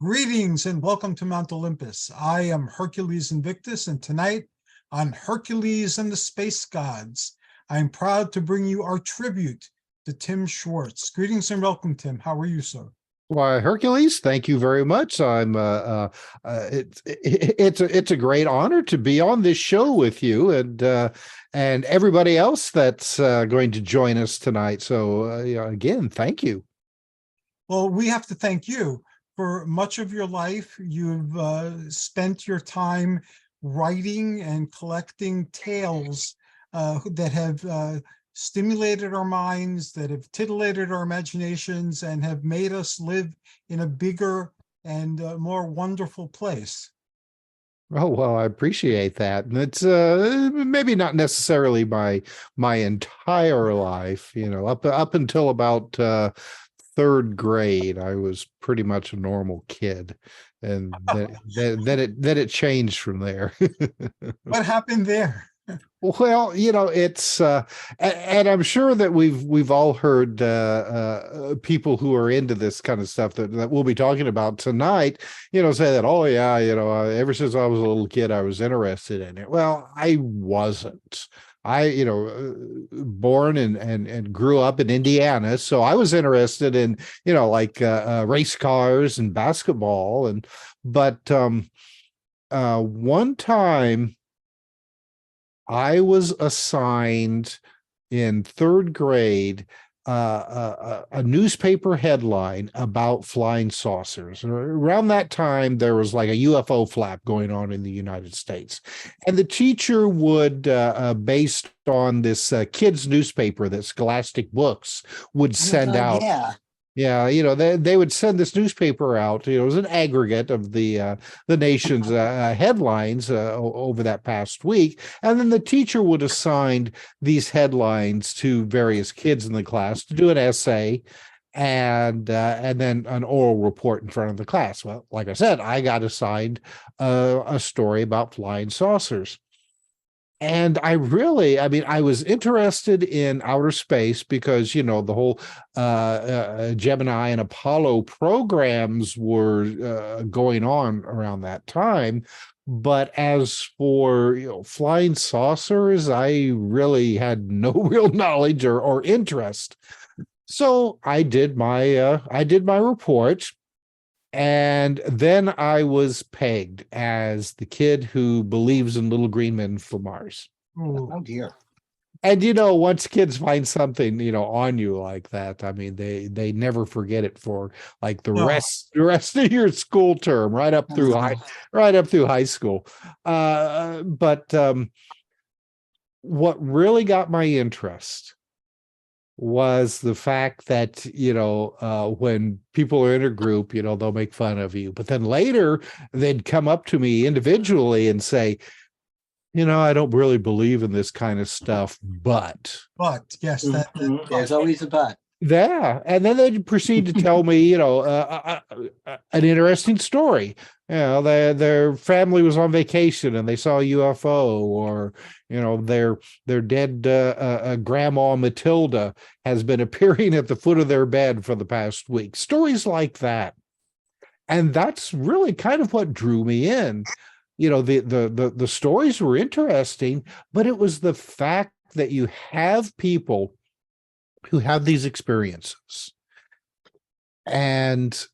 Greetings and welcome to Mount Olympus. I am Hercules Invictus, and tonight on Hercules and the Space Gods, I'm proud to bring you our tribute to Tim Swartz. Greetings and welcome, Tim. How are you, sir? Why, Hercules, thank you very much. It's a great honor to be on this show with you and everybody else that's going to join us tonight. So again, thank you. Well, we have to thank you. For much of your life, you've spent your time writing and collecting tales that have stimulated our minds, that have titillated our imaginations, and have made us live in a bigger and more wonderful place. Oh, well, I appreciate that. And it's maybe not necessarily my entire life, up until about third grade, I was pretty much a normal kid, and then it changed from there. What happened there? Well, it's and I'm sure that we've all heard people who are into this kind of stuff that we'll be talking about tonight, say that, oh yeah, ever since I was a little kid, I was interested in it. Well, I wasn't. I, born and grew up in Indiana, so I was interested in, race cars and basketball, but one time I was assigned in third grade a newspaper headline about flying saucers. And around that time, there was like a UFO flap going on in the United States. And the teacher would, based on this kids' newspaper that Scholastic Books would send out. Yeah, they would send this newspaper out. It was an aggregate of the nation's headlines over that past week, and then the teacher would assign these headlines to various kids in the class to do an essay, and then an oral report in front of the class. Well, like I said, I got assigned a story about flying saucers. And I was interested in outer space because, the whole Gemini and Apollo programs were going on around that time. But as for, flying saucers, I really had no real knowledge or interest. So I did my report. And then I was pegged as the kid who believes in little green men from Mars. Oh dear. And once kids find something, on you like that, I mean, they never forget it for like the rest of your school term, right up through high school. But what really got my interest was the fact that, when people are in a group, they'll make fun of you. But then later they'd come up to me individually and say, I don't really believe in this kind of stuff, but Yes, there's always a but. Yeah. And then they'd proceed to tell me, an interesting story. Their family was on vacation and they saw a UFO, or, their dead grandma Matilda has been appearing at the foot of their bed for the past week. Stories like that. And that's really kind of what drew me in. The stories were interesting, but it was the fact that you have people who have these experiences, and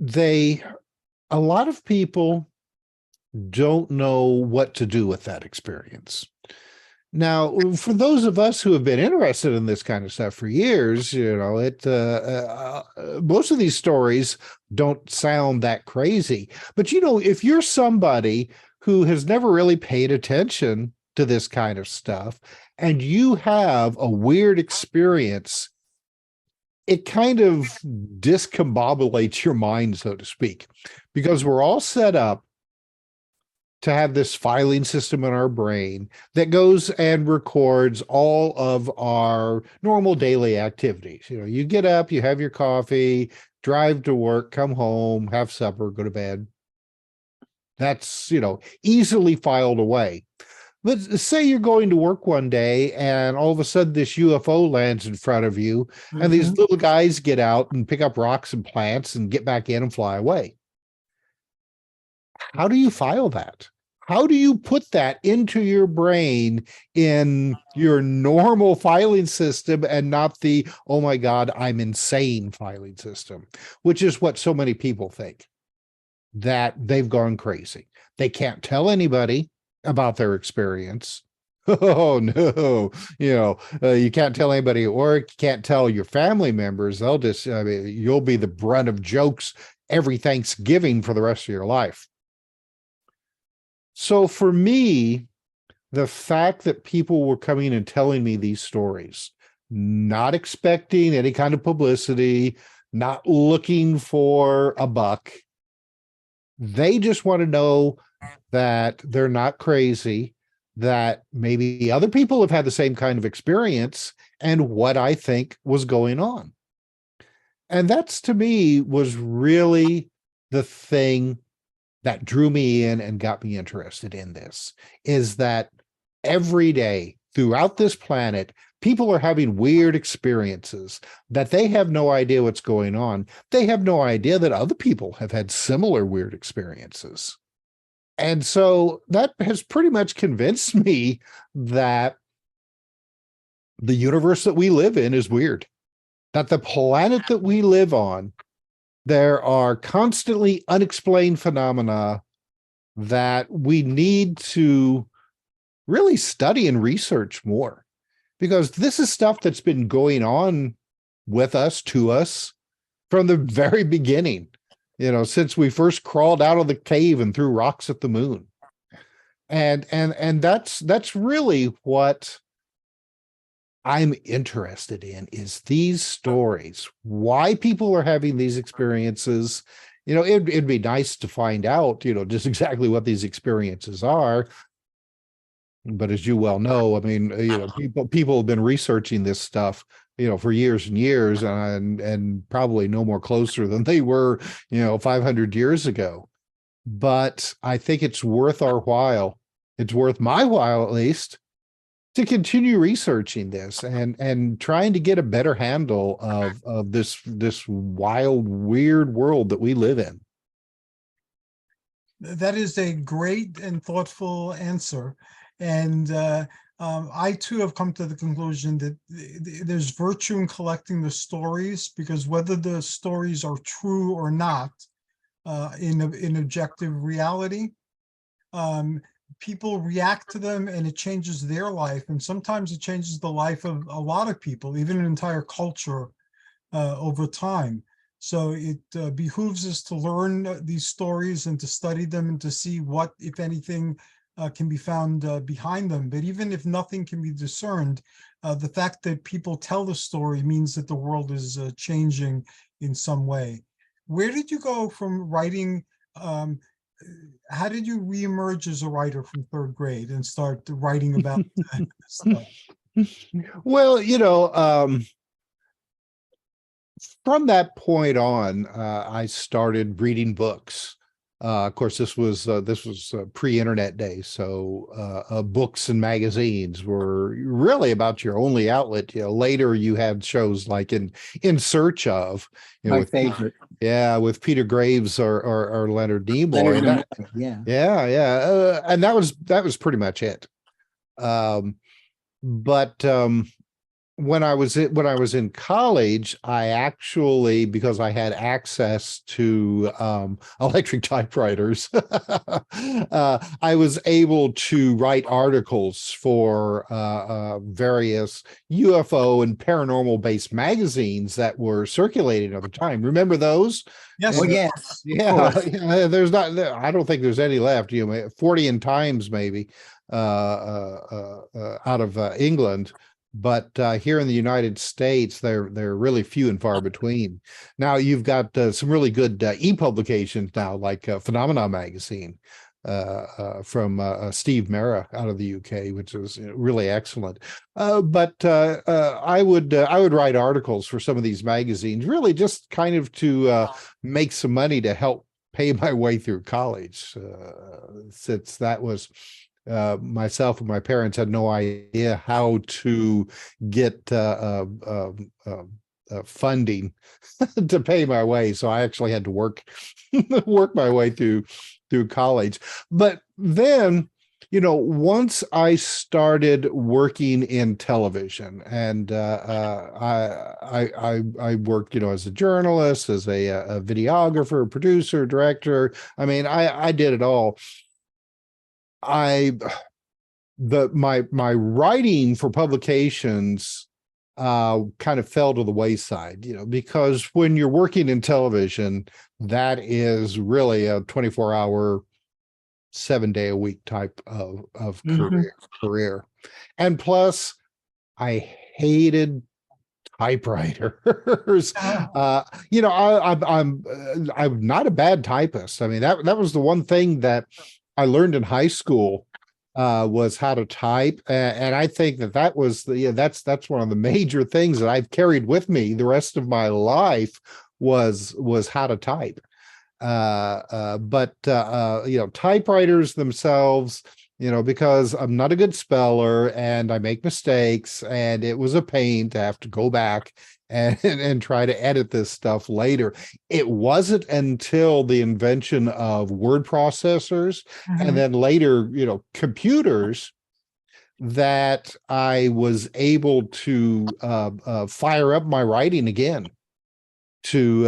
a lot of people don't know what to do with that experience. Now, for those of us who have been interested in this kind of stuff for years, most of these stories don't sound that crazy. But, if you're somebody who has never really paid attention to this kind of stuff, and you have a weird experience, it kind of discombobulates your mind, so to speak, because we're all set up to have this filing system in our brain that goes and records all of our normal daily activities. You get up, you have your coffee, drive to work, come home, have supper, go to bed. That's, easily filed away. But say you're going to work one day and all of a sudden this UFO lands in front of you and these Mhm. little guys get out and pick up rocks and plants and get back in and fly away. How do you file that? How do you put that into your brain in your normal filing system and not the, oh my God, I'm insane filing system, which is what so many people think, that they've gone crazy. They can't tell anybody about their experience. Oh no, you can't tell anybody, or you can't tell your family members. They'll just, I mean, you'll be the brunt of jokes every Thanksgiving for the rest of your life. So for me, the fact that people were coming and telling me these stories, not expecting any kind of publicity, not looking for a buck, they just want to know that they're not crazy, that maybe other people have had the same kind of experience, and what I think was going on. And that's, to me, was really the thing that drew me in and got me interested in this, is that every day throughout this planet, people are having weird experiences that they have no idea what's going on. They have no idea that other people have had similar weird experiences. And so that has pretty much convinced me that the universe that we live in is weird, that the planet that we live on, there are constantly unexplained phenomena that we need to really study and research more, because this is stuff that's been going on with us, to us, from the very beginning, since we first crawled out of the cave and threw rocks at the moon. And that's really what I'm interested in, is these stories, why people are having these experiences. It'd be nice to find out, just exactly what these experiences are. But as you well know, I mean, people have been researching this stuff, for years and years, and probably no more closer than they were, 500 years ago. But I think it's worth our while. It's worth my while, at least, to continue researching this and trying to get a better handle of this wild, weird world that we live in. That is a great and thoughtful answer. And I too have come to the conclusion that there's virtue in collecting the stories, because whether the stories are true or not, in objective reality, people react to them and it changes their life. And sometimes it changes the life of a lot of people, even an entire culture, over time. So it behooves us to learn these stories and to study them and to see what, if anything, can be found behind them. But even if nothing can be discerned, the fact that people tell the story means that the world is changing in some way. Where did you go from writing? How did you reemerge as a writer from third grade and start writing about stuff? Well, from that point on, I started reading books. Of course, this was pre-internet days, so books and magazines were really about your only outlet. Later you had shows like In Search Of, My favorite. with Peter Graves or Leonard Nimoy. Leonard And Nimoy, yeah. and that was pretty much it. But when I was in college, I actually, because I had access to electric typewriters, I was able to write articles for various UFO and paranormal based magazines that were circulating at the time. Remember those? Yes. Oh, yes. Yeah. There's not. I don't think there's any left. 40 in Times maybe out of England. But here in the United States, they're really few and far between. Now you've got some really good e-publications now, like Phenomena magazine from Steve Mera out of the UK, which is really excellent. But I would write articles for some of these magazines, really just kind of to make some money to help pay my way through college, since that was myself and my parents had no idea how to get funding to pay my way. So I actually had to work my way through college. But then, once I started working in television, and I worked, as a journalist, as a videographer, producer, director. I mean, I did it all. My writing for publications kind of fell to the wayside, because when you're working in television, that is really a 24-hour, 7-day-a-week type of career. And plus, I hated typewriters. I'm not a bad typist. I mean, that was the one thing that I learned in high school, was how to type, and I think that was that's one of the major things that I've carried with me the rest of my life was how to type. But typewriters themselves, because I'm not a good speller and I make mistakes, and it was a pain to have to go back and try to edit this stuff later. It wasn't until the invention of word processors and then later, computers, that I was able to fire up my writing again to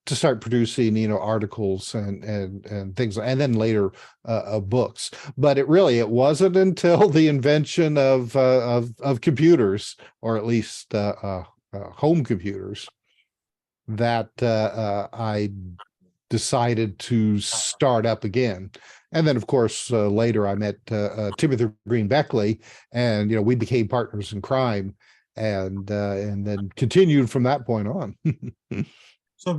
start producing, articles and things, and then later books. But it wasn't until the invention of computers, or at least home computers, that I decided to start up again. And then, of course, later I met Timothy Green Beckley, and we became partners in crime, and then continued from that point on. So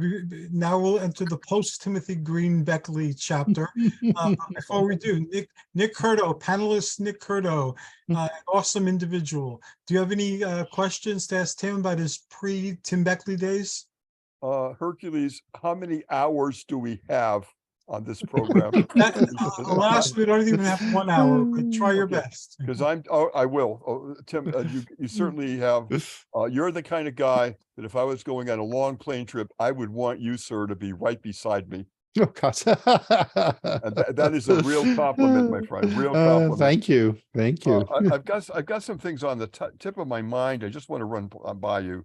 now we'll enter the post-Timothy Green Beckley chapter. Before we do, Nick Curto, panelist Nick Curto, an awesome individual. Do you have any questions to ask Tim about his pre-Tim Beckley days? Hercules, how many hours do we have on this program? Alas, we don't even have 1 hour, but try your best. Because I will. Tim, you certainly have, you're the kind of guy that if I was going on a long plane trip, I would want you, sir, to be right beside me. Oh, God. And that is a real compliment, my friend. Real compliment. Thank you. I've got some things on the tip of my mind. I just want to run by you.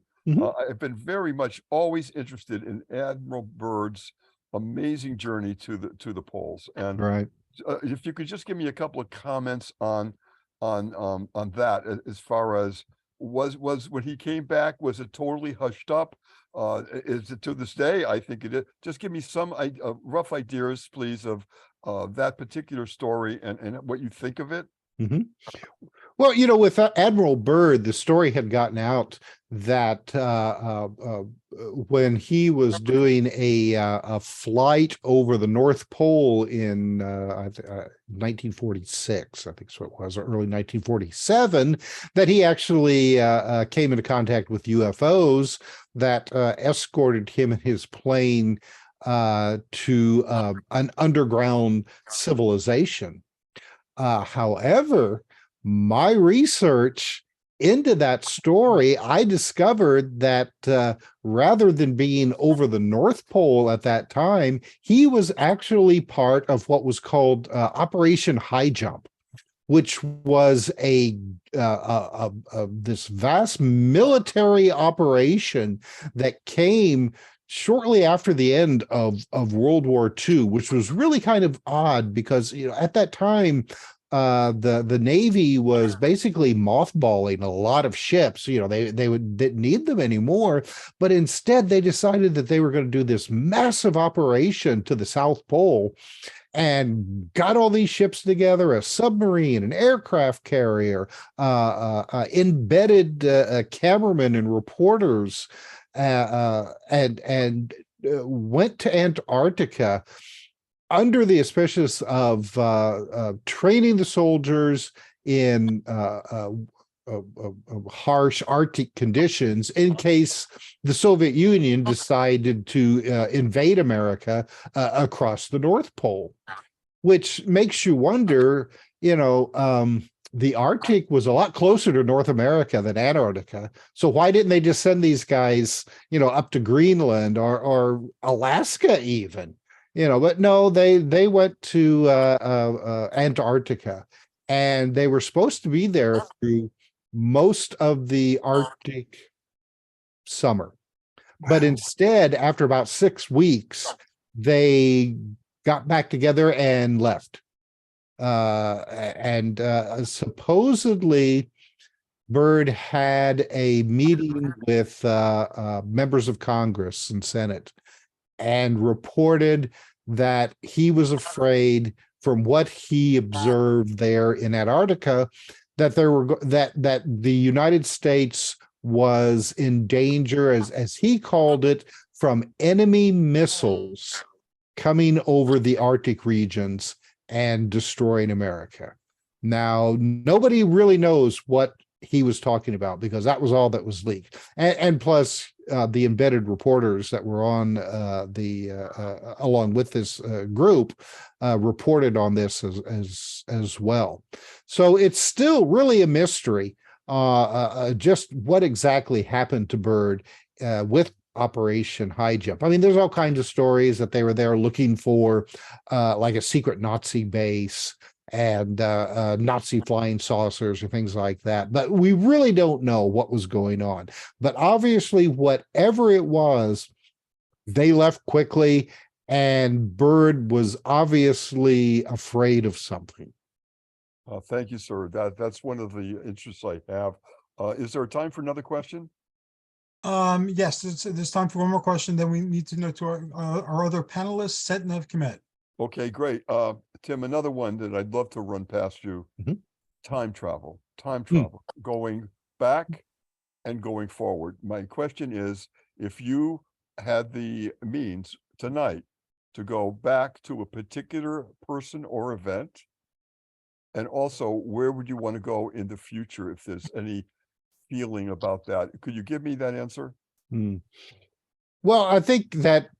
I've been very much always interested in Admiral Byrd's amazing journey to the poles, and Right. If you could just give me a couple of comments on that, as far as was when he came back, was it totally hushed up? Is it to this day? I think it is. Just give me some rough ideas, please, of that particular story and what you think of it. Well, with Admiral Byrd, the story had gotten out that when he was doing a flight over the North Pole in 1946, I think so it was, or early 1947, that he actually came into contact with UFOs that escorted him and his plane to an underground civilization. However, my research into that story, I discovered that rather than being over the North Pole at that time, he was actually part of what was called Operation High Jump, which was this vast military operation that came shortly after the end of World War II, which was really kind of odd because at that time the Navy was basically mothballing a lot of ships. They didn't need them anymore, but instead they decided that they were going to do this massive operation to the South Pole, and got all these ships together, a submarine, an aircraft carrier, embedded cameramen and reporters, and went to Antarctica under the auspices of training the soldiers in harsh Arctic conditions in case the Soviet Union decided to invade America across the North Pole. which makes you wonder, the Arctic was a lot closer to North America than Antarctica. So why didn't they just send these guys, up to Greenland or Alaska even? But no, they went to Antarctica, and they were supposed to be there through most of the Arctic summer. But Wow. instead, after about 6 weeks, they got back together and left. And supposedly Byrd had a meeting with members of Congress and Senate and reported that he was afraid, from what he observed there in Antarctica, that that the United States was in danger, as he called it, from enemy missiles coming over the Arctic regions and destroying America. Now, nobody really knows what he was talking about, because that was all that was leaked. And plus, the embedded reporters that were on along with this group reported on this as well. So it's still really a mystery just what exactly happened to Byrd with Operation High Jump. I mean, there's all kinds of stories that they were there looking for like a secret Nazi base and Nazi flying saucers or things like that. But we really don't know what was going on. But obviously, whatever it was, they left quickly, and Byrd was obviously afraid of something. Thank you, sir. That's one of the interests I have. Is there time for another question? Yes, there's time for one more question. Then we need to know to our other panelists, set and have commit. Okay, great. Tim, another one that I'd love to run past you. Mhm. Time travel, going back and going forward. My question is, if you had the means tonight to go back to a particular person or event, and also where would you want to go in the future if there's any feeling about that? Could you give me that answer? Well, I think that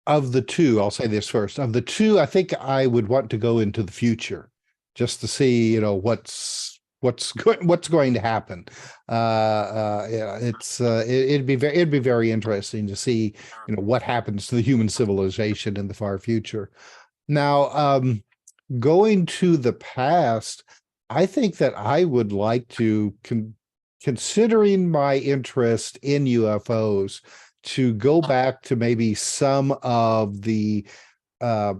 of the two, I'll say this first. Of the two, I think I would want to go into the future just to see, what's going to happen. Yeah, it'd be very interesting to see, what happens to the human civilization in the far future. Now, going to the past, I think that I would like to, considering my interest in UFOs, to go back to maybe some of the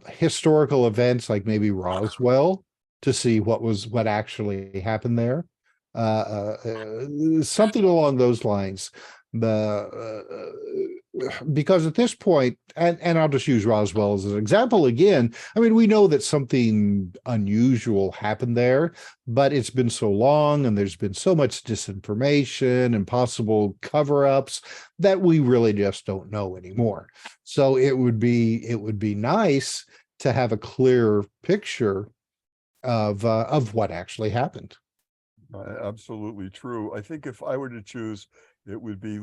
historical events, like maybe Roswell, to see what actually happened there. Something along those lines. Because at this point, and I'll just use Roswell as an example again. I mean, we know that something unusual happened there, but it's been so long and there's been so much disinformation and possible cover-ups that we really just don't know anymore. So it would be nice to have a clear picture of what actually happened. Absolutely true. I think if I were to choose, it would be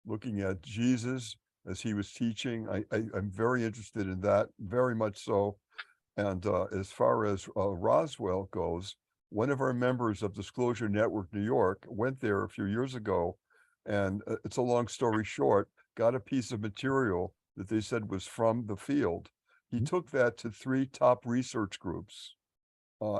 looking at Jesus as he was teaching. I'm very interested in that, very much so. And as far as Roswell goes, one of our members of Disclosure Network New York went there a few years ago, and it's a long story short, got a piece of material that they said was from the field. He took that to 3 top research groups,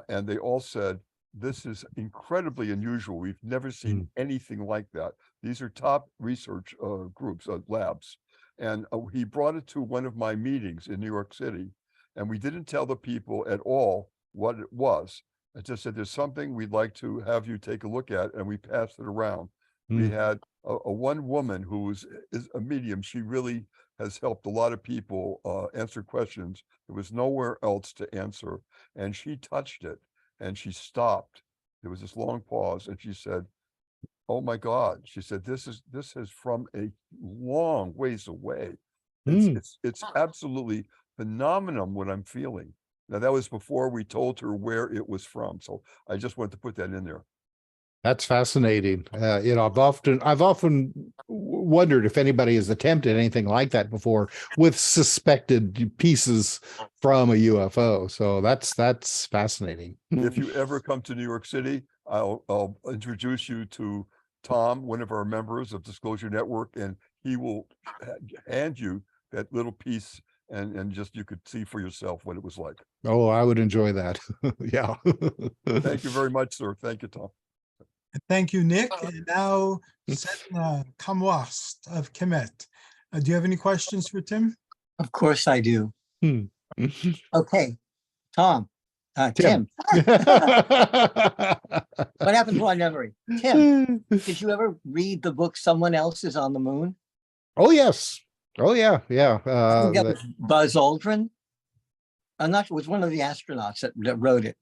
and they all said, this is incredibly unusual. We've never seen anything like that. These are top research groups, labs. And he brought it to one of my meetings in New York City, and we didn't tell the people at all what it was. I just said, there's something we'd like to have you take a look at, and we passed it around. We had a one woman who is a medium. She really has helped a lot of people answer questions. There was nowhere else to answer, and she touched it. And she stopped. There was this long pause, and she said, "Oh my God!" She said, "This is from a long ways away. It's absolutely phenomenal what I'm feeling." Now that was before we told her where it was from, so I just wanted to put that in there. That's fascinating. I've often wondered if anybody has attempted anything like that before with suspected pieces from a UFO. So that's fascinating. If you ever come to New York City, I'll introduce you to Tom, one of our members of Disclosure Network, and he will hand you that little piece and just you could see for yourself what it was like. Oh, I would enjoy that. Yeah. Thank you very much, sir. Thank you, Tom. Thank you, Nick. And now, Setna Kamwast of Kemet. Do you have any questions for Tim? Of course I do. Hmm. Okay, Tom, Tim. What happened to our memory? Tim, did you ever read the book Someone Else is on the Moon? Oh, yes. Oh, yeah. Yeah. I think that was Buzz Aldrin. I'm not sure, it was one of the astronauts that wrote it.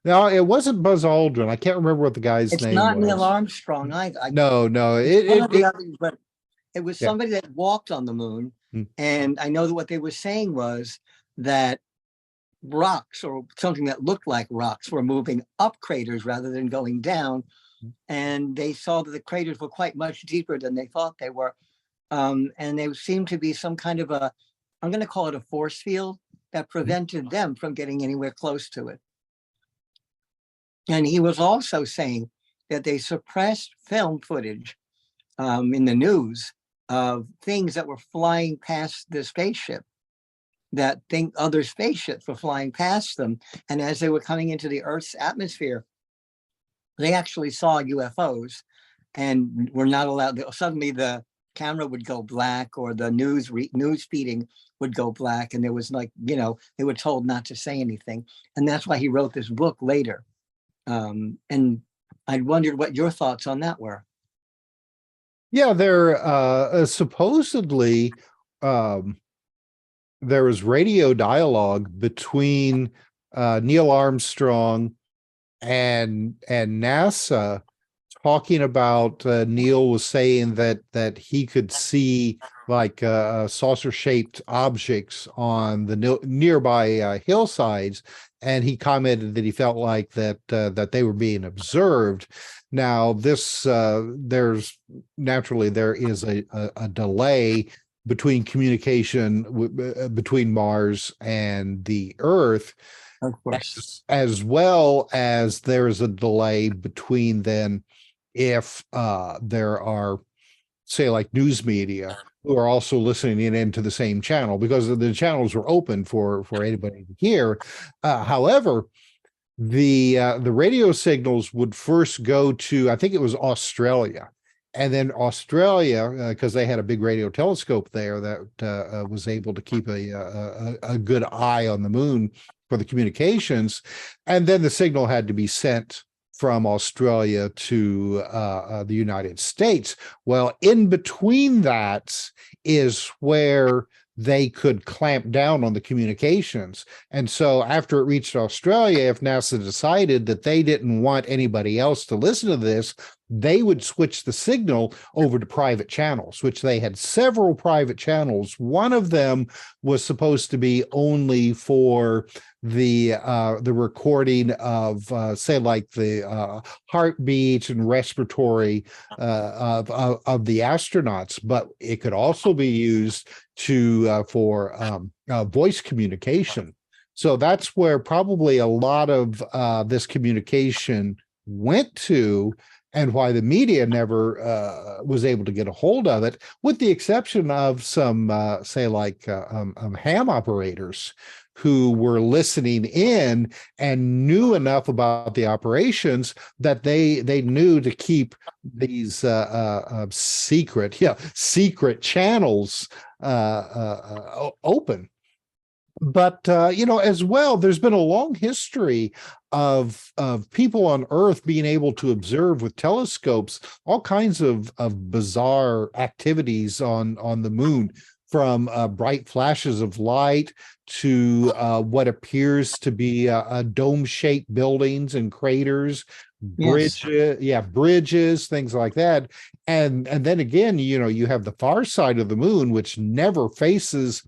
No, it wasn't Buzz Aldrin. I can't remember what the guy's It's name not was. Neil Armstrong either. No, It's one of the it others, but it was Yeah. somebody that walked on the moon. Hmm. And I know that what they were saying was that rocks or something that looked like rocks were moving up craters rather than going down. And they saw that the craters were quite much deeper than they thought they were. And there seemed to be some kind of I'm going to call it a force field that prevented them from getting anywhere close to it. And he was also saying that they suppressed film footage in the news of things that were flying past the spaceship, that other spaceships were flying past them. And as they were coming into the Earth's atmosphere, they actually saw UFOs and were not allowed. Suddenly the camera would go black, or the news feeding would go black. And there was they were told not to say anything. And that's why he wrote this book later. And I wondered what your thoughts on that were. Yeah, there supposedly there was radio dialogue between Neil Armstrong and NASA, talking about Neil was saying that he could see like saucer-shaped objects on the nearby hillsides, and he commented that he felt like that they were being observed. Now, this there is a delay between communication between Mars and the Earth, Of course. as well as there is a delay between then if there are, say, like news media who are also listening into the same channel, because the channels were open for anybody to hear. However, the radio signals would first go to, I think it was Australia, and then Australia, because they had a big radio telescope there that was able to keep a good eye on the moon for the communications, and then the signal had to be sent from Australia to the United States. Well, in between that is where they could clamp down on the communications. And so after it reached Australia, if NASA decided that they didn't want anybody else to listen to this, they would switch the signal over to private channels, which they had several private channels. One of them was supposed to be only for the recording of say like the heartbeat and respiratory of the astronauts, but it could also be used for voice communication. So that's where probably a lot of this communication went to, and why the media never was able to get a hold of it, with the exception of some say like ham operators who were listening in and knew enough about the operations that they knew to keep these secret channels open. But as well, there's been a long history of people on Earth being able to observe with telescopes all kinds of bizarre activities on the moon, from bright flashes of light to what appears to be dome-shaped buildings and craters, bridges, things like that. And then again, you have the far side of the moon, which never faces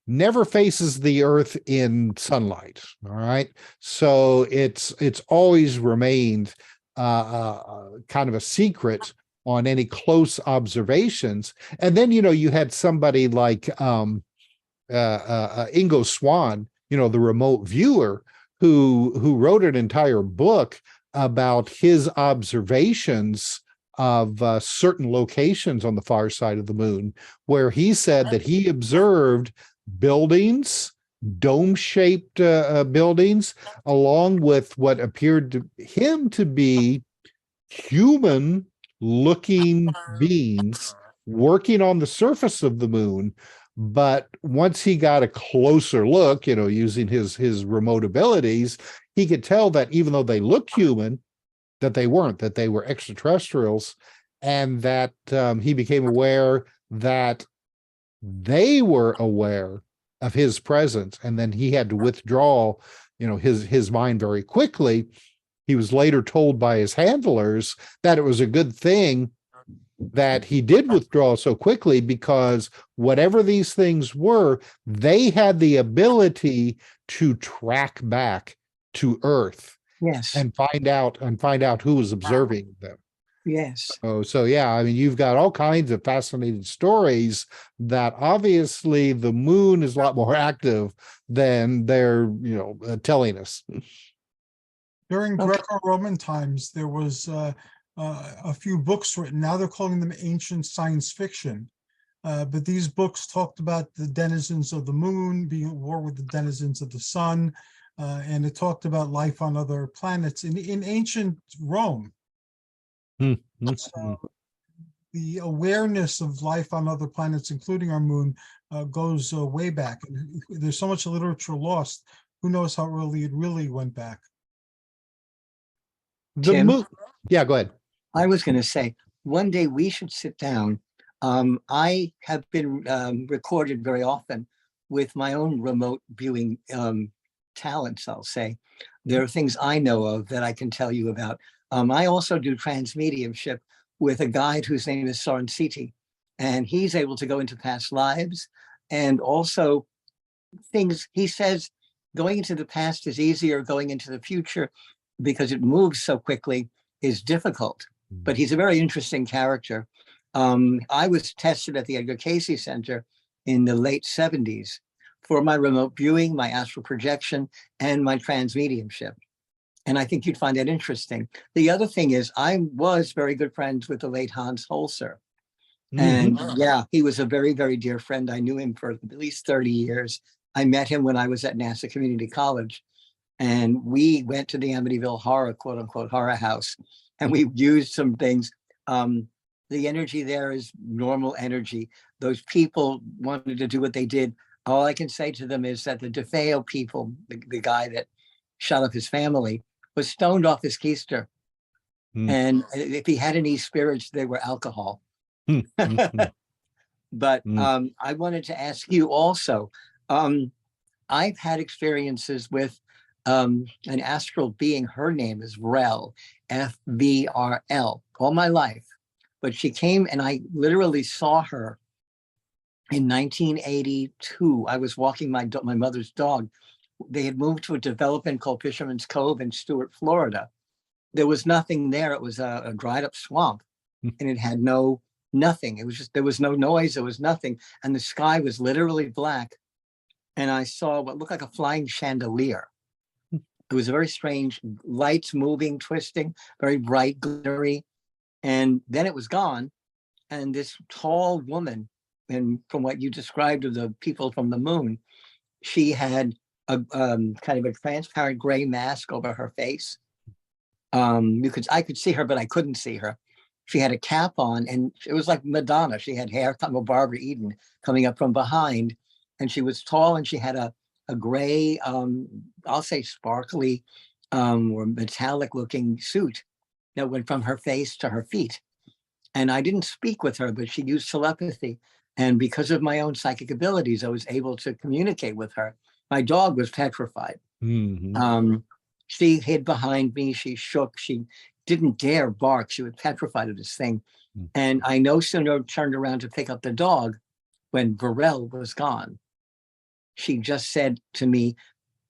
the Earth in sunlight. All right, so it's always remained kind of a secret on any close observations. And then you had somebody like Ingo Swann, the remote viewer who wrote an entire book about his observations of certain locations on the far side of the moon, where he said that he observed buildings, dome-shaped buildings, along with what appeared to him to be human-looking beings working on the surface of the moon. But once he got a closer look, using his remote abilities, he could tell that even though they looked human, that they weren't, that they were extraterrestrials, and that he became aware that they were aware of his presence, and then he had to withdraw, his mind very quickly. He was later told by his handlers that it was a good thing that he did withdraw so quickly, because whatever these things were, they had the ability to track back to Earth Yes. and find out who was observing them. Yes. So yeah, I mean, you've got all kinds of fascinating stories that obviously the moon is a lot more active than they're, telling us. During Okay. Greco-Roman times, there was a few books written. Now they're calling them ancient science fiction. But these books talked about the denizens of the moon being at war with the denizens of the sun. And it talked about life on other planets in ancient Rome. So the awareness of life on other planets, including our moon, goes way back. And there's so much literature lost. Who knows how early it really went back? The Tim? moon. Yeah, go ahead. I was going to say, one day we should sit down. I have been recorded very often with my own remote viewing talents, I'll say. There are things I know of that I can tell you about. I also do transmediumship with a guide whose name is Swartz, and he's able to go into past lives, and also things he says going into the past is easier, going into the future because it moves so quickly is difficult. But he's a very interesting character. I was tested at the Edgar Cayce Center in the late 70s for my remote viewing, my astral projection, and my transmediumship. And I think you'd find that interesting. The other thing is I was very good friends with the late Hans Holzer. And yeah, he was a very, very dear friend. I knew him for at least 30 years. I met him when I was at NASA Community College. And we went to the Amityville Horror, quote unquote, horror house. And we used some things. The energy there is normal energy. Those people wanted to do what they did. All I can say to them is that the DeFeo people, the guy that shot up his family, was stoned off his keister. And if he had any spirits, they were alcohol. But I wanted to ask you also, I've had experiences with an astral being. Her name is Vrel, F-V-R-L, all my life. But she came and I literally saw her in 1982. I was walking my mother's dog. They had moved to a development called Fisherman's Cove in Stuart, Florida. There was nothing there. It was a dried up swamp, and it had nothing. It was just, there was no noise. There was nothing. And the sky was literally black. And I saw what looked like a flying chandelier. It was a very strange, lights moving, twisting, very bright, glittery. And then it was gone. And this tall woman, and from what you described of the people from the moon, she had a kind of a transparent gray mask over her face. I could see her, but I couldn't see her. She had a cap on, and it was like Madonna. She had hair, kind of Barbara Eden, coming up from behind, and she was tall, and she had a gray, I'll say sparkly, or metallic-looking suit that went from her face to her feet. And I didn't speak with her, but she used telepathy. And because of my own psychic abilities, I was able to communicate with her. My dog was petrified. She hid behind me. She shook. She didn't dare bark. She was petrified of this thing. And I no sooner turned around to pick up the dog when Varel was gone. She just said to me,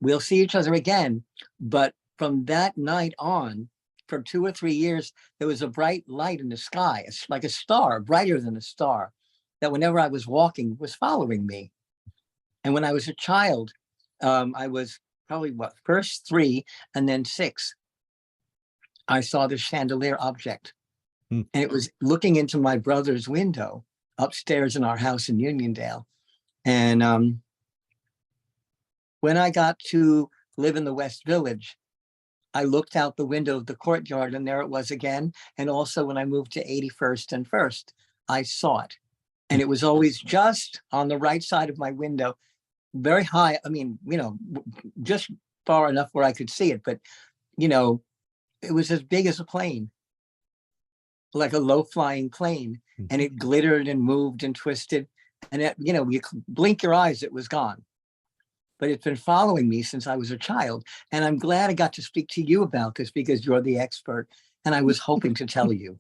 "We'll see each other again." But from that night on, for 2 or 3 years, there was a bright light in the sky. It's like a star, brighter than a star, that whenever I was walking was following me. And when I was a child, I was probably first 3 and then 6. I saw the chandelier object, and it was looking into my brother's window upstairs in our house in Uniondale. And when I got to live in the West Village, I looked out the window of the courtyard, and there it was again. And also when I moved to 81st and First, I saw it. And it was always just on the right side of my window, very high. I mean, just far enough where I could see it. But, it was as big as a plane, like a low flying plane. And it glittered and moved and twisted. And, you blink your eyes, it was gone. But it's been following me since I was a child. And I'm glad I got to speak to you about this because you're the expert. And I was hoping to tell you.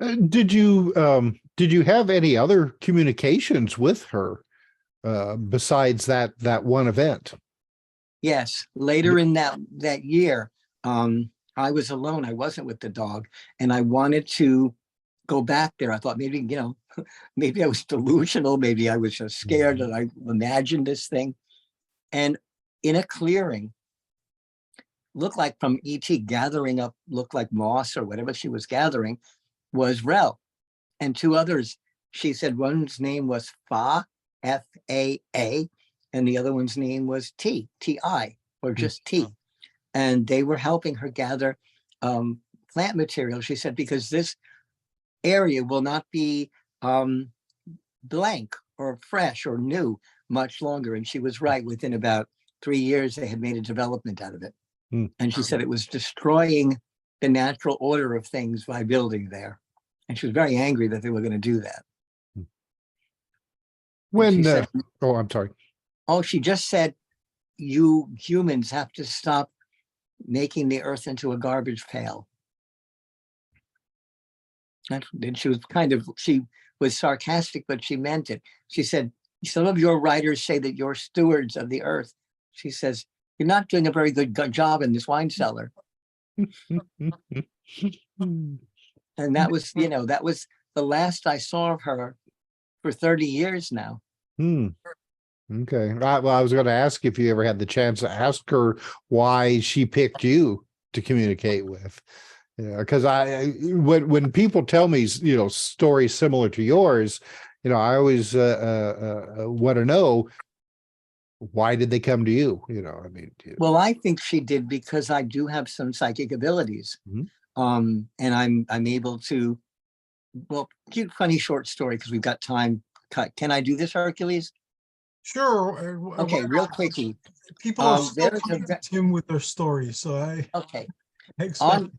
Did you have any other communications with her besides that one event? Yes. Later in that year, I was alone. I wasn't with the dog, and I wanted to go back there. I thought maybe, maybe I was delusional. Maybe I was just scared that I imagined this thing. And in a clearing, looked like from E.T. gathering up, looked like moss or whatever she was gathering, was Rel. And 2 others, she said one's name was Fa, F-A-A, and the other one's name was T, T-I, or just T. And they were helping her gather plant material. She said, because this area will not be blank or fresh or new much longer. And she was right. Within about 3 years, they had made a development out of it. And she said it was destroying the natural order of things by building there. And she was very angry that they were going to do that. When, said, I'm sorry. Oh, she just said, you humans have to stop making the earth into a garbage pail. And she was sarcastic, but she meant it. She said, some of your writers say that you're stewards of the earth. She says, you're not doing a very good job in this wine cellar. And that was, that was the last I saw of her for 30 years now. Okay. Well, I was going to ask if you ever had the chance to ask her why she picked you to communicate with. Because when people tell me, stories similar to yours, I always want to know, why did they come to you? Well, I think she did because I do have some psychic abilities. And I'm able to, cute, funny short story, because we've got time cut. Can I do this, Hercules? Sure. Okay, real quickly. People are still coming to Tim with their stories, so I expect.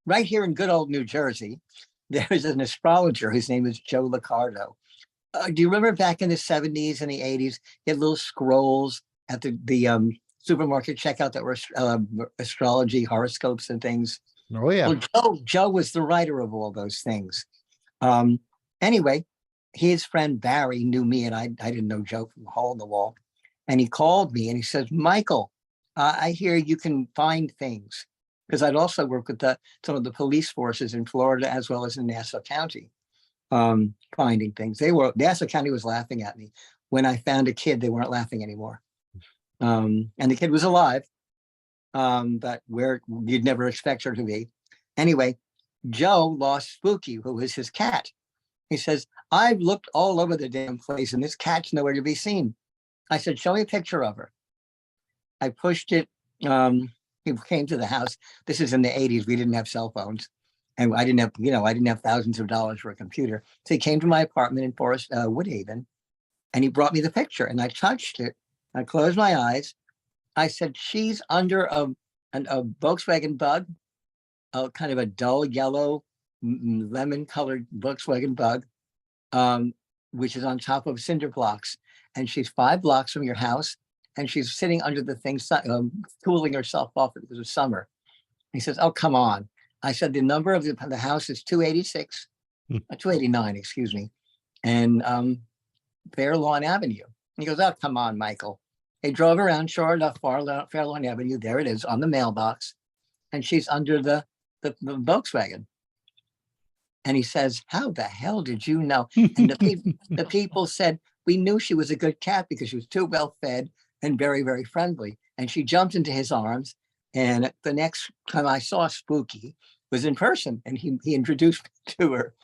Right here in good old New Jersey, there is an astrologer whose name is Joe Liccardo. Do you remember back in the 70s and the 80s, he had little scrolls at the supermarket checkout that were astrology, horoscopes and things? Oh, yeah. Well, Joe was the writer of all those things. Anyway, his friend Barry knew me, and I didn't know Joe from a hole in the wall. And he called me and he says, Michael, I hear you can find things. Because I'd also worked with some of the police forces in Florida as well as in Nassau County, finding things. Nassau County was laughing at me. When I found a kid, they weren't laughing anymore. And the kid was alive, but where you'd never expect her to be. Anyway, Joe lost Spooky, who was his cat. He says, I've looked all over the damn place and this cat's nowhere to be seen. I said, show me a picture of her. I pushed it. He came to the house. This is in the 80s. We didn't have cell phones. And I didn't have thousands of dollars for a computer. So he came to my apartment in Woodhaven, and he brought me the picture. And I touched it. I closed my eyes. I said, she's under a Volkswagen Bug, a kind of a dull yellow, lemon-colored Volkswagen Bug, which is on top of cinder blocks. And she's 5 blocks from your house. And she's sitting under the thing, cooling herself off. It was summer. He says, oh, come on. I said, the number of the house is 286, 289, excuse me. And Fair Lawn Avenue. He goes, oh, come on, Michael. They drove around, sure enough, Fair Lawn Avenue. There it is on the mailbox. And she's under the Volkswagen. And he says, how the hell did you know? And the people said, we knew she was a good cat because she was too well fed and very, very friendly. And she jumped into his arms. And the next time I saw Spooky was in person, and he introduced me to her.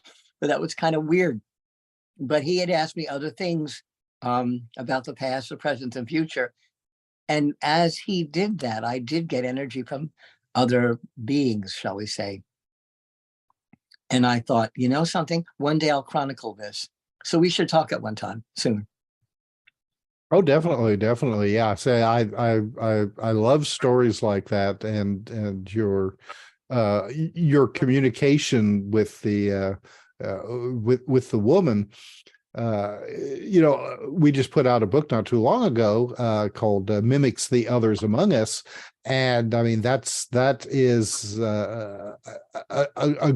But that was kind of weird. But he had asked me other things about the past, the present, and future. And as he did that, I did get energy from other beings, shall we say. And I thought, you know something, one day I'll chronicle this. So we should talk at one time soon. Oh, definitely, definitely. Yeah. Say I love stories like that, and your communication with the with the woman. We just put out a book not too long ago called Mimics the Others Among Us. And I mean, that is a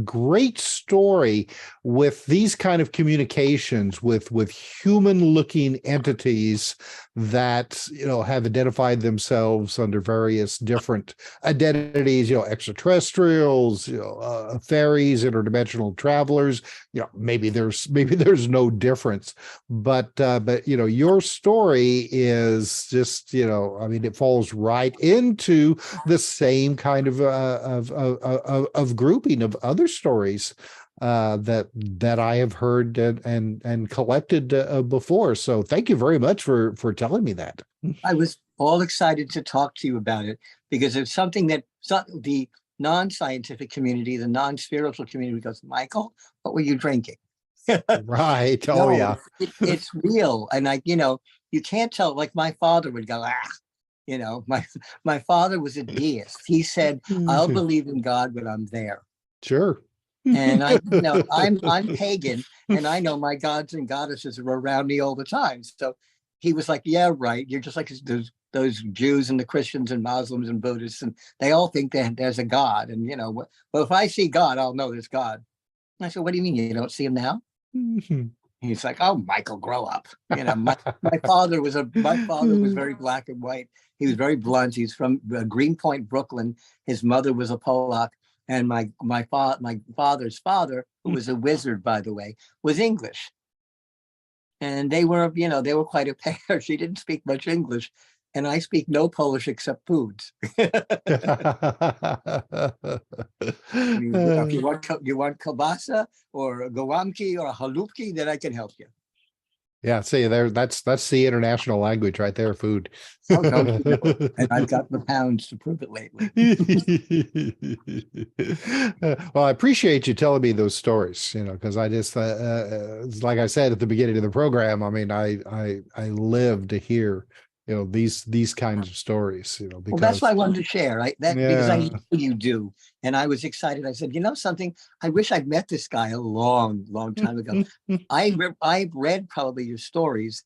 great story with these kind of communications with human looking entities that, have identified themselves under various different identities, extraterrestrials, fairies, interdimensional travelers. Maybe there's no difference, but your story is just, I mean, it falls right into the same kind of grouping of other stories that I have heard and collected before. So thank you very much for telling me that. I was all excited to talk to you about it because it's something that the non-scientific community, the non-spiritual community goes, Michael, what were you drinking? Right. Oh, No, yeah. It's real. And you can't tell, like my father would go, my father was a deist. He said, I'll believe in God when I'm there. Sure. And I'm pagan, and I know my gods and goddesses are around me all the time. So he was like, yeah, right. You're just like those Jews and the Christians and Muslims and Buddhists, and they all think that there's a God. And, well, if I see God, I'll know there's God. And I said, what do you mean you don't see him now? He's like, oh, Michael, grow up. My father was very black and white. He was very blunt. He's from Greenpoint, Brooklyn. His mother was a Polak. And my father's father, who was a wizard, by the way, was English. And they were quite a pair. She didn't speak much English. And I speak no Polish except foods. If you want kielbasa or gołąbki or halupki, then I can help you. Yeah, see there, that's the international language right there, food. Oh, don't you know? And I've got the pounds to prove it lately. Well, I appreciate you telling me those stories, because I just, like I said at the beginning of the program, I mean, I live to hear, these kinds of stories, because well, that's why I wanted to share, because I know you do. And I was excited. I said, something, I wish I'd met this guy a long, long time ago. I read probably your stories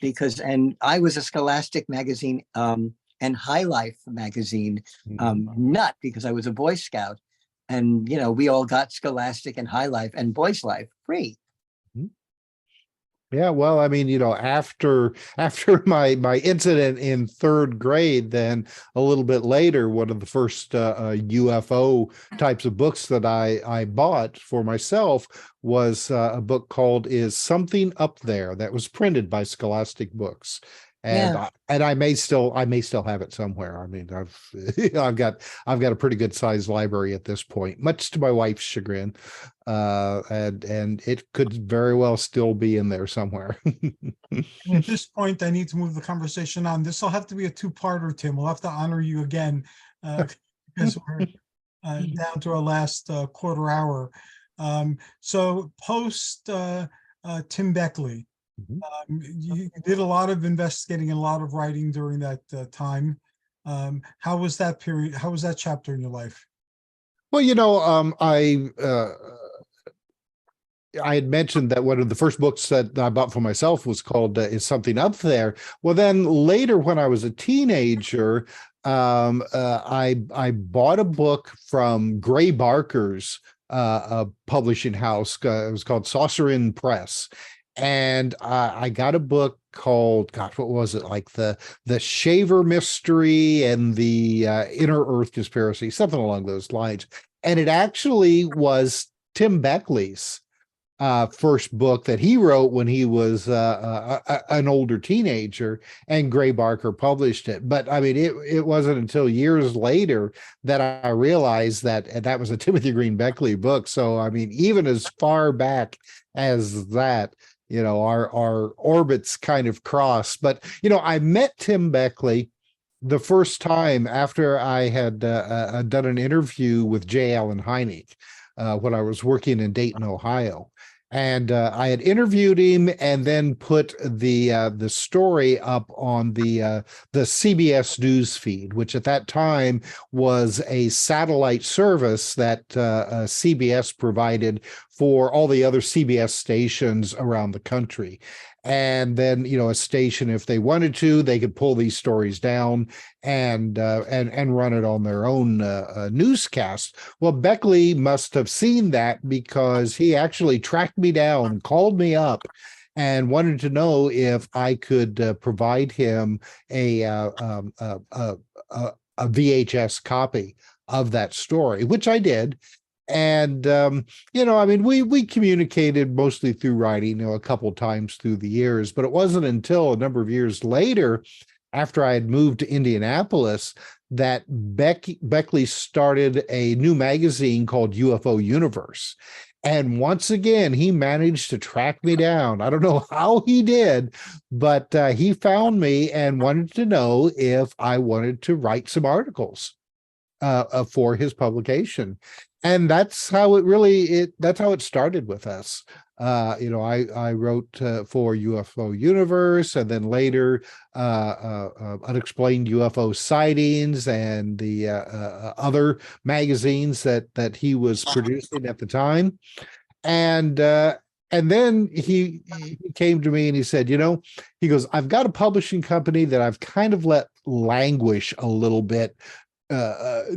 and I was a Scholastic magazine and High Life magazine nut because I was a Boy Scout. And, we all got Scholastic and High Life and Boys Life free. Yeah, well, I mean, after my incident in third grade, then a little bit later, one of the first UFO types of books that I bought for myself was a book called "Is Something Up There?" that was printed by Scholastic Books. And I may still have it somewhere. I mean, I've got a pretty good sized library at this point, much to my wife's chagrin. And it could very well still be in there somewhere. At this point, I need to move the conversation on. This will have to be a two-parter, Tim. We'll have to honor you again because we're down to our last quarter hour. So post Tim Beckley. You did a lot of investigating and a lot of writing during that time. How was that period? How was that chapter in your life? Well, I had mentioned that one of the first books that I bought for myself was called "Is Something Up There?" Well, then later when I was a teenager, I bought a book from Gray Barker's publishing house. It was called Saucerin Press. And I got a book called, gosh, what was it? Like the Shaver Mystery and the Inner Earth Conspiracy, something along those lines. And it actually was Tim Beckley's first book that he wrote when he was an older teenager, and Gray Barker published it. But I mean, it wasn't until years later that I realized that was a Timothy Green Beckley book. So I mean, even as far back as that, you know, our orbits kind of cross. But you know, I met Tim Beckley the first time after I had done an interview with J. Allen Hynek when I was working in Dayton, Ohio. And I had interviewed him and then put the story up on the CBS News feed, which at that time was a satellite service that CBS provided for all the other CBS stations around the country. And then, you know, a station, if they wanted to, they could pull these stories down and run it on their own newscast. Well, Beckley must have seen that, because he actually tracked me down, called me up, and wanted to know if I could provide him a VHS copy of that story, which I did. And you know, I mean, we communicated mostly through writing, you know, a couple times through the years, but it wasn't until a number of years later, after I had moved to Indianapolis, that Beckley started a new magazine called UFO Universe. And once again, he managed to track me down. I don't know how he did, but he found me and wanted to know if I wanted to write some articles for his publication. And that's how that's how it started with us. You know, I wrote for UFO Universe, and then later Unexplained UFO Sightings, and the other magazines that he was producing at the time. And then he came to me and he said, you know, he goes, I've got a publishing company that I've kind of let languish a little bit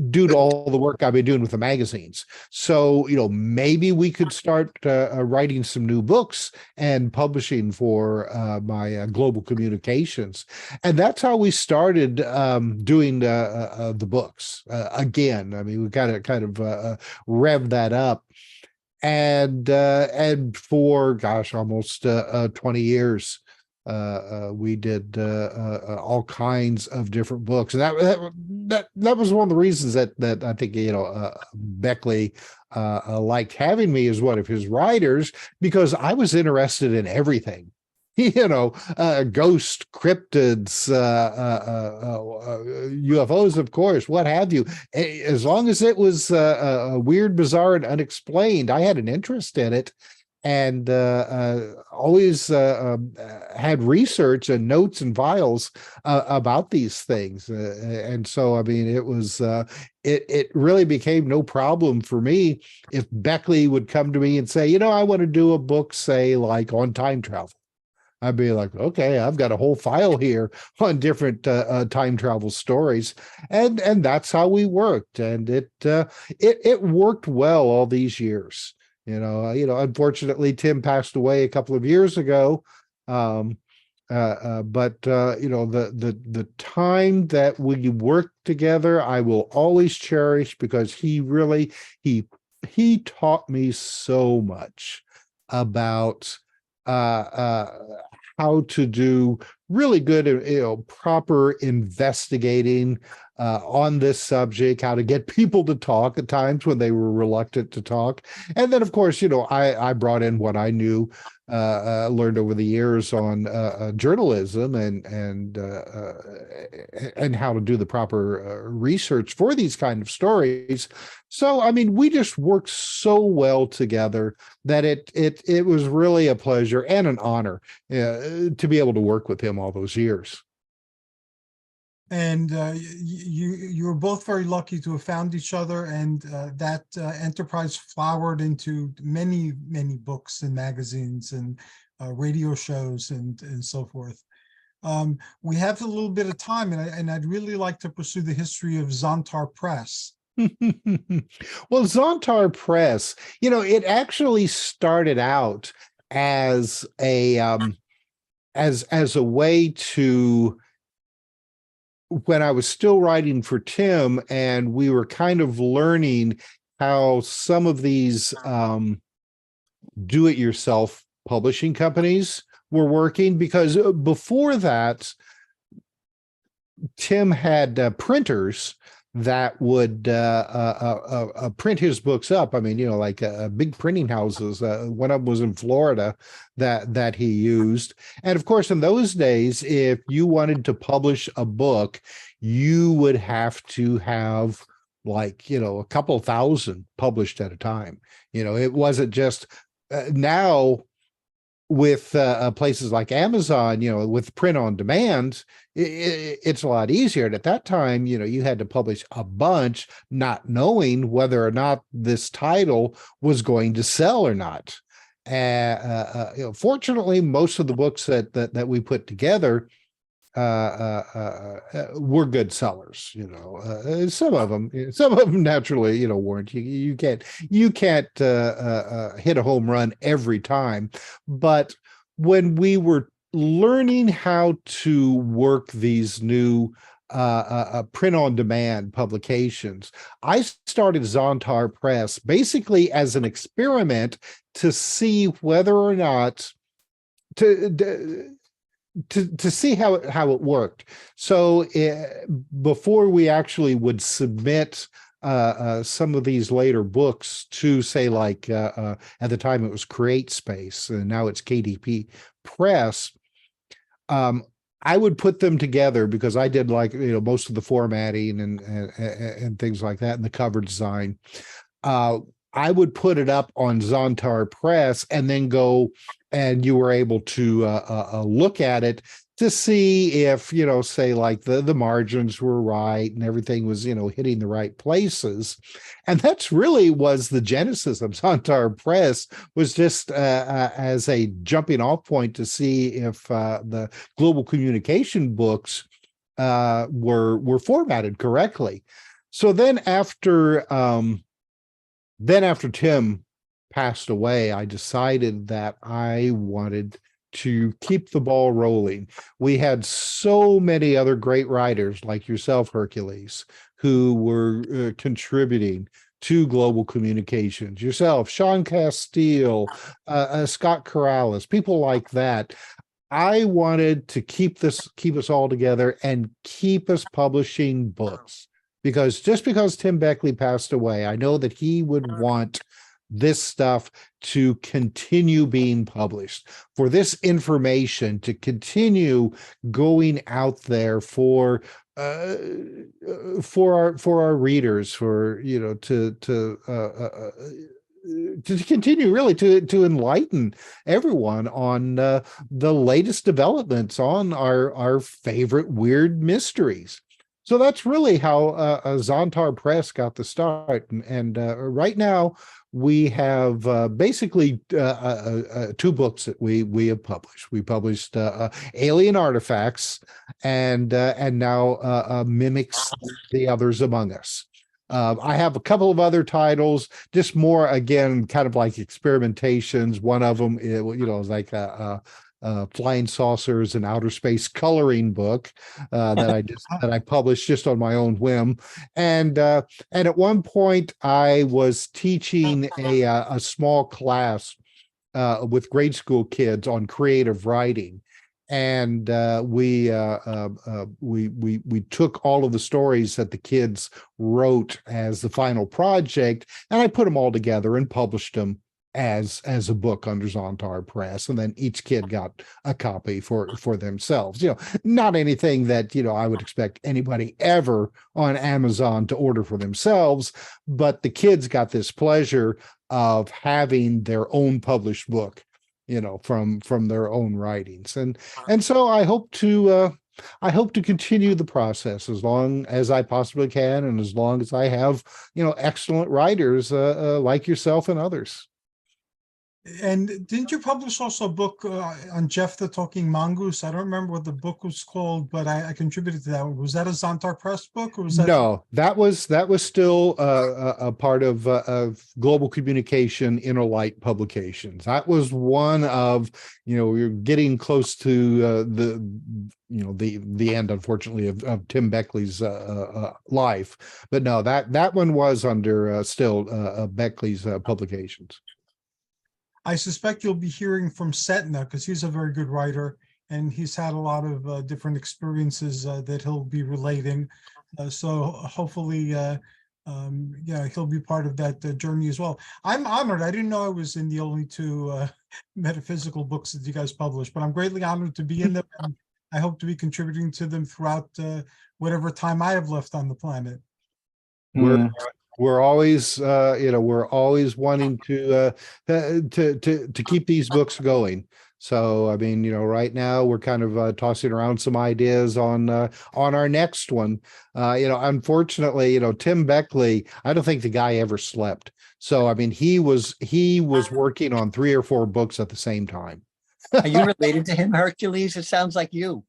due to all the work I've been doing with the magazines. So, you know, maybe we could start writing some new books and publishing for my global communications. And that's how we started doing the books. Again, I mean, we got to kind of rev that up. And for, gosh, almost 20 years, we did all kinds of different books, and that was one of the reasons that I think, you know, Beckley liked having me as one of his writers, because I was interested in everything. You know, ghosts, cryptids, UFOs, of course, what have you. As long as it was weird, bizarre, and unexplained, I had an interest in it. And always had research and notes and files about these things. And so, I mean, it was, it really became no problem for me if Beckley would come to me and say, you know, I want to do a book, say, like on time travel. I'd be like, okay, I've got a whole file here on different time travel stories, and that's how we worked, and it worked well all these years. You know, unfortunately, Tim passed away a couple of years ago, but you know, the time that we worked together, I will always cherish, because he really he taught me so much about how to do really good, you know, proper investigating on this subject, how to get people to talk at times when they were reluctant to talk. And then, of course, you know, I brought in what I knew, learned over the years on journalism and how to do the proper research for these kind of stories. So, I mean, we just worked so well together that it was really a pleasure and an honor to be able to work with him all those years. And you were both very lucky to have found each other, and that enterprise flowered into many, many books and magazines and radio shows and so forth. We have a little bit of time, and I'd really like to pursue the history of Zontar Press. Well, Zontar Press, you know, it actually started out as a way to, when I was still writing for Tim, and we were kind of learning how some of these do-it-yourself publishing companies were working, because before that, Tim had printers that would print his books up. I mean, like big printing houses. One of them was in Florida that he used. And of course, in those days, if you wanted to publish a book, you would have to have like, a couple of thousand published at a time. It wasn't just now with places like Amazon, with print on demand, it's a lot easier. And at that time, you had to publish a bunch, not knowing whether or not this title was going to sell or not. Fortunately, most of the books that we put together were good sellers. Some of them naturally, weren't. You can't hit a home run every time. But when we were learning how to work these new print on demand publications, I started Zontar Press basically as an experiment to see whether or not to see how it worked. So before we actually would submit some of these later books to, say, like at the time it was CreateSpace, and now it's KDP Press, I would put them together because I did, like, most of the formatting and things like that, and the cover design. I would put it up on Zontar Press, and then go, and you were able to look at it to see if, say, like the margins were right and everything was, hitting the right places. And that's really was the genesis of Zontar Press, was just as a jumping off point to see if the global communication books were formatted correctly. So then after Tim passed away, I decided that I wanted to keep the ball rolling. We had so many other great writers like yourself, Hercules, who were contributing to global communications. Yourself, Sean Castile, Scott Corrales, people like that. I wanted to keep us all together and keep us publishing books. Because just because Tim Beckley passed away, I know that he would want this stuff to continue being published, for this information to continue going out there for our readers, for to continue really to enlighten everyone on the latest developments on our favorite weird mysteries. So that's really how Zontar Press got the start. And right now we have basically two books that we have published. We published Alien Artifacts and now Mimics the Others Among Us. I have a couple of other titles, just more, again, kind of like experimentations. One of them, is like Flying Saucers and Outer Space coloring book that I published just on my own whim. And at one point I was teaching a small class with grade school kids on creative writing. And we took all of the stories that the kids wrote as the final project, and I put them all together and published them as a book under Zontar Press, and then each kid got a copy for themselves. Not anything that I would expect anybody ever on Amazon to order for themselves, but the kids got this pleasure of having their own published book, from their own writings. And so I hope to continue the process as long as I possibly can, and as long as I have excellent writers like yourself and others. And didn't you publish also a book on Jeff the Talking Mongoose? I don't remember what the book was called, but I contributed to that. Was that a Zontar Press book, or was that? No, that was still a part of Global Communication Inner Light Publications. That was one of, we're getting close to the end, unfortunately, of Tim Beckley's life. But no, that one was under still Beckley's publications. I suspect you'll be hearing from Setna because he's a very good writer and he's had a lot of different experiences that he'll be relating. So hopefully, yeah, he'll be part of that journey as well. I'm honored. I didn't know I was in the only two metaphysical books that you guys published, but I'm greatly honored to be in them. And I hope to be contributing to them throughout whatever time I have left on the planet. We're always we're always wanting to keep these books going. So I mean, right now we're kind of tossing around some ideas on our next one. Unfortunately, Tim Beckley, I don't think the guy ever slept. So I mean, he was working on 3 or 4 books at the same time. Are you related to him, Hercules? It sounds like you.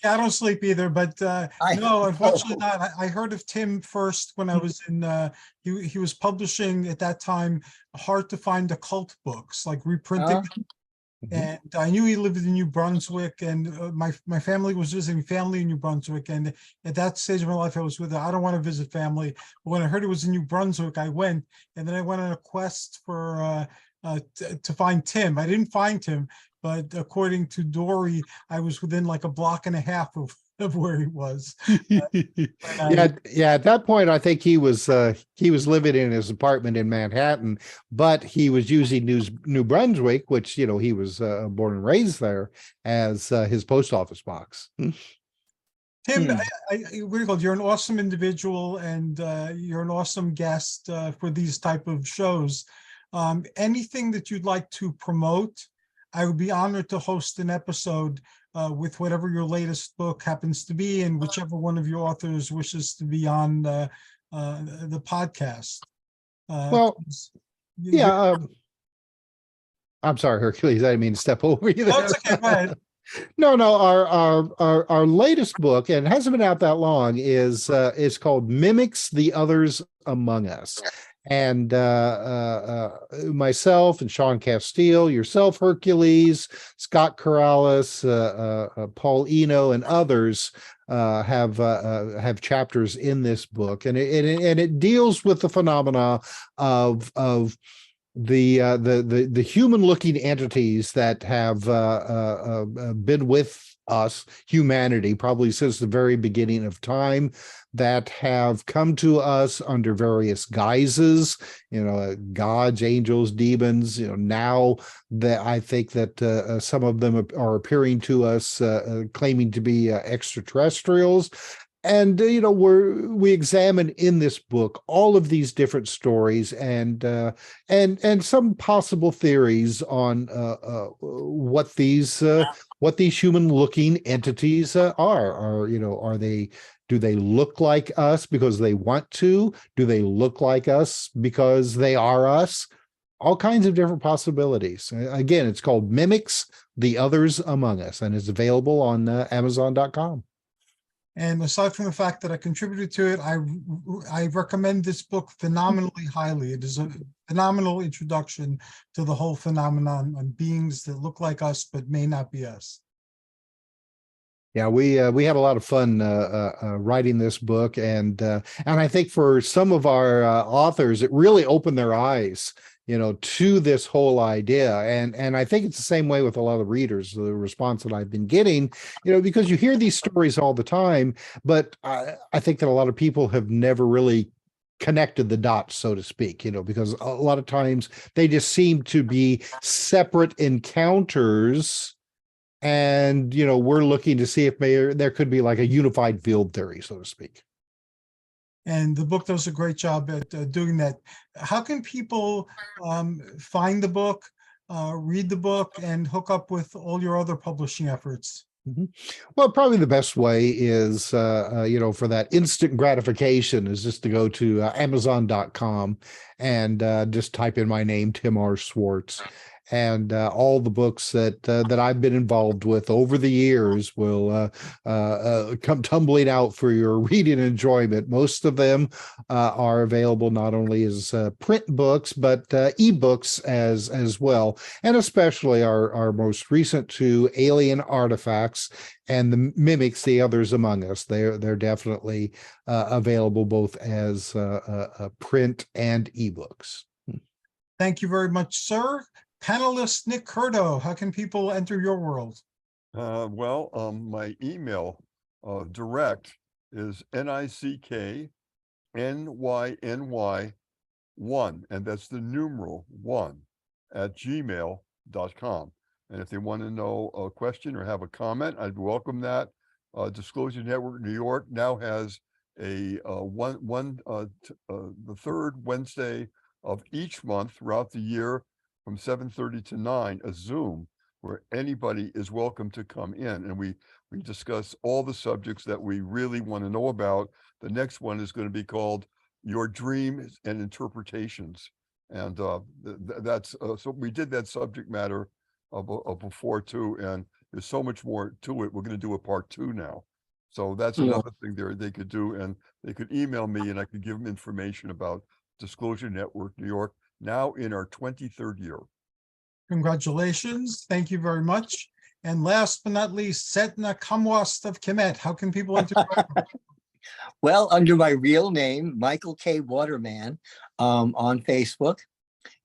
Yeah, I don't sleep either, but no, unfortunately not. I heard of Tim first when I was in, he was publishing at that time hard to find occult books, like reprinting. And I knew he lived in New Brunswick, and my family was visiting family in New Brunswick. And at that stage of my life, I was with, I don't want to visit family. But when I heard it was in New Brunswick, I went, and then I went on a quest for to find Tim. I didn't find him, but according to Dory, I was within like a block and a half of where he was. Yeah. At that point, I think he was living in his apartment in Manhattan, but he was using New Brunswick, which he was born and raised there, as his post office box. Tim, you're an awesome individual, and you're an awesome guest for these type of shows. Anything that you'd like to promote? I would be honored to host an episode with whatever your latest book happens to be, and whichever one of your authors wishes to be on the podcast. I'm sorry, Hercules. I didn't mean to step over you. No, it's okay. Go ahead. No, our latest book, and it hasn't been out that long, is called Mimics: The Others Among Us. And myself and Sean Castile, yourself, Hercules, Scott Corrales, Paul Eno, and others have chapters in this book, and it deals with the phenomena of the human-looking entities that have been with us, humanity, probably since the very beginning of time, that have come to us under various guises, gods, angels, demons. Now that I think that some of them are appearing to us, claiming to be extraterrestrials. And we examine in this book all of these different stories and some possible theories on what these human-looking entities are. Do they look like us because they want to? Do they look like us because they are us? All kinds of different possibilities. Again, it's called Mimics: The Others Among Us, and it's available on Amazon.com. And aside from the fact that I contributed to it, I recommend this book phenomenally highly. It is a phenomenal introduction to the whole phenomenon on beings that look like us but may not be us. Yeah, we had a lot of fun writing this book, and I think for some of our authors, it really opened their eyes, to this whole idea. And I think it's the same way with a lot of readers, the response that I've been getting, because you hear these stories all the time, but I think that a lot of people have never really connected the dots, so to speak, because a lot of times they just seem to be separate encounters. And, we're looking to see if there could be like a unified field theory, so to speak. And the book does a great job at doing that. How can people find the book, read the book, and hook up with all your other publishing efforts? Well, probably the best way is, for that instant gratification is just to go to Amazon.com and just type in my name, Tim R. Swartz. And all the books that I've been involved with over the years will come tumbling out for your reading enjoyment. Most of them are available not only as print books, but ebooks as well. And especially our most recent 2, Alien Artifacts and the Mimics: The Others Among Us. They're definitely available both as print and ebooks. Thank you very much, sir. Panelist Nick Curto, how can people enter your world? My email direct is NICKNYNY1, and that's the numeral 1 @gmail.com. And if they want to know a question or have a comment, I'd welcome that. Disclosure Network New York now has the third Wednesday of each month throughout the year from 7:30 to 9, a Zoom where anybody is welcome to come in, and we discuss all the subjects that we really want to know about. The next one is going to be called Your Dreams and Interpretations, and that's so we did that subject matter before too, and there's so much more to it. We're going to do a part 2 now, so that's another thing they could do, and they could email me and I could give them information about Disclosure Network New York, now in our 23rd year. Congratulations. Thank you very much. And last but not least, Setna Kamwast of Kemet. How can people enter? Well, under my real name, Michael K. Waterman, on Facebook.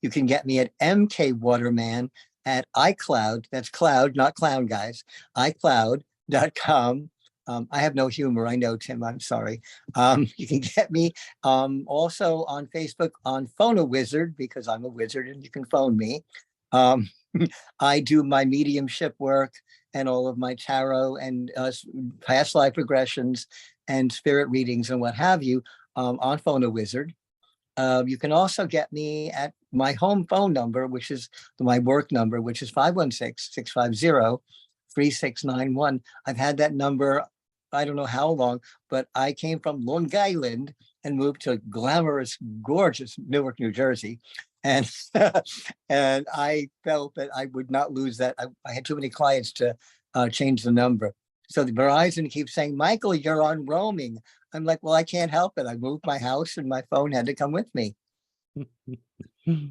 You can get me at MK Waterman at iCloud. That's cloud, not clown, guys. iCloud.com. I have no humor. I know, Tim. I'm sorry. You can get me also on Facebook on Phone a Wizard, because I'm a wizard and you can phone me. I do my mediumship work and all of my tarot and past life regressions and spirit readings and what have you on Phone a Wizard. You can also get me at my home phone number, which is my work number, which is 516-650-3691. I've had that number, I don't know how long, but I came from Long Island and moved to glamorous, gorgeous Newark, New Jersey. And and I felt that I would not lose that. I had too many clients to change the number. So the Verizon keeps saying, Michael, you're on roaming. I'm like, well, I can't help it. I moved my house and my phone had to come with me.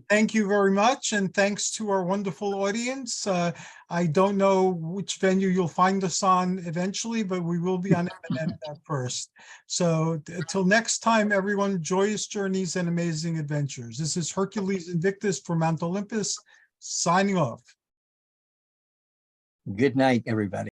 Thank you very much. And thanks to our wonderful audience. I don't know which venue you'll find us on eventually, but we will be on M&M first. So until next time, everyone, joyous journeys and amazing adventures. This is Hercules Invictus from Mount Olympus, signing off. Good night, everybody.